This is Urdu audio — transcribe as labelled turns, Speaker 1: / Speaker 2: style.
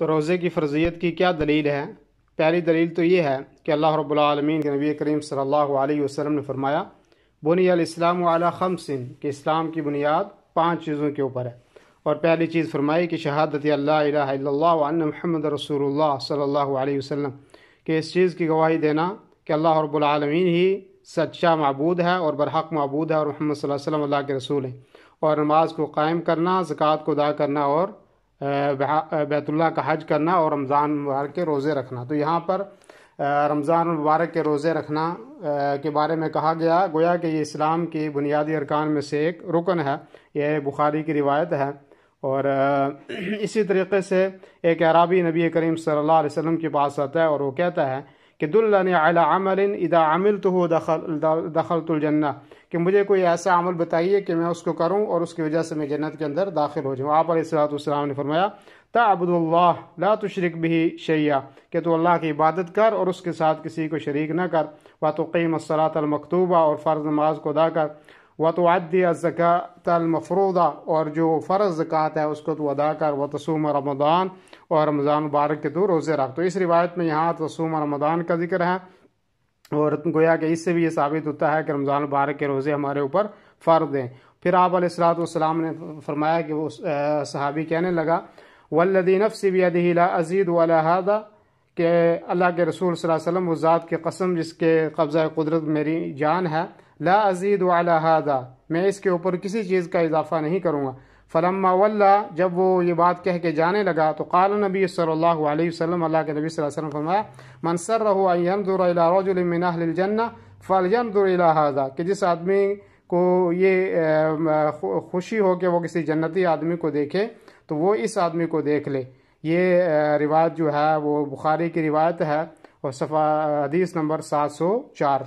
Speaker 1: تو روزے کی فرضیت کی کیا دلیل ہے؟ پہلی دلیل تو یہ ہے کہ اللہ رب العالمین کے نبی کریم صلی اللہ علیہ وسلم نے فرمایا بنی الاسلام علی خمس، کہ اسلام کی بنیاد 5 چیزوں کے اوپر ہے، اور پہلی چیز فرمائی کہ شہادت اللہ الہ الا اللہ وان محمد رسول اللہ صلی اللہ علیہ وسلم، کہ اس چیز کی گواہی دینا کہ اللہ رب العالمین ہی سچا معبود ہے اور برحق معبود ہے، اور محمد صلی اللہ علیہ وسلم اللہ کے رسول ہیں، اور نماز کو قائم کرنا، زکوٰۃ کو ادا کرنا، اور بیت اللہ کا حج کرنا، اور رمضان مبارک کے روزے رکھنا۔ تو یہاں پر رمضان مبارک کے روزے رکھنا کے بارے میں کہا گیا، گویا کہ یہ اسلام کی بنیادی ارکان میں سے ایک رکن ہے۔ یہ بخاری کی روایت ہے۔ اور اسی طریقے سے ایک اعرابی نبی کریم صلی اللہ علیہ وسلم کے پاس آتا ہے اور وہ کہتا ہے کہ دلنی علی عمل اذا عملته دخلت الجنہ، کہ مجھے کوئی ایسا عمل بتائیے کہ میں اس کو کروں اور اس کی وجہ سے میں جنت کے اندر داخل ہو جاؤں۔ آپ علیہ الصلوۃ والسلام نے فرمایا تعبد اللہ لا تشرک به شیئا، کہ تو اللہ کی عبادت کر اور اس کے ساتھ کسی کو شریک نہ کر، وتقیم الصلاۃ المکتوبہ، اور فرض نماز کو ادا کر، وتؤدی الزکاۃ المفروضہ، اور جو فرض زکوٰۃ ہے اس کو تو ادا کر، وتصوم رمضان، اور رمضان مبارک کے تو روزے رکھ۔ تو اس روایت میں یہاں تصوم رمضان کا ذکر ہے، اور گویا کہ اس سے بھی یہ ثابت ہوتا ہے کہ رمضان مبارک کے روزے ہمارے اوپر فرض ہیں۔ پھر آپ علیہ الصلوۃ والسلام نے فرمایا کہ وہ صحابی کہنے لگا والذی نفسی بیدہ لا ازید علی ھذا، کہ اللہ کے رسول صلی اللہ علیہ وسلم، اس ذات کی قسم جس کے قبضہ قدرت میری جان ہے، لا ازید علی ھذا، میں اس کے اوپر کسی چیز کا اضافہ نہیں کروں گا۔ فلما ولا، جب وہ یہ بات کہہ کے جانے لگا تو قال نبی صلی اللہ علیہ وسلم، اللہ کے نبی صلی اللہ علیہ وسلم فرمایا من سرہ ان ينظر الى رجل من اہل الجنہ فلينظر الى ھذا، کہ جس آدمی کو یہ خوشی ہو کہ وہ کسی جنتی آدمی کو دیکھے تو وہ اس آدمی کو دیکھ لے۔ یہ روایت جو ہے وہ بخاری کی روایت ہے، اور صفحہ حدیث نمبر 704۔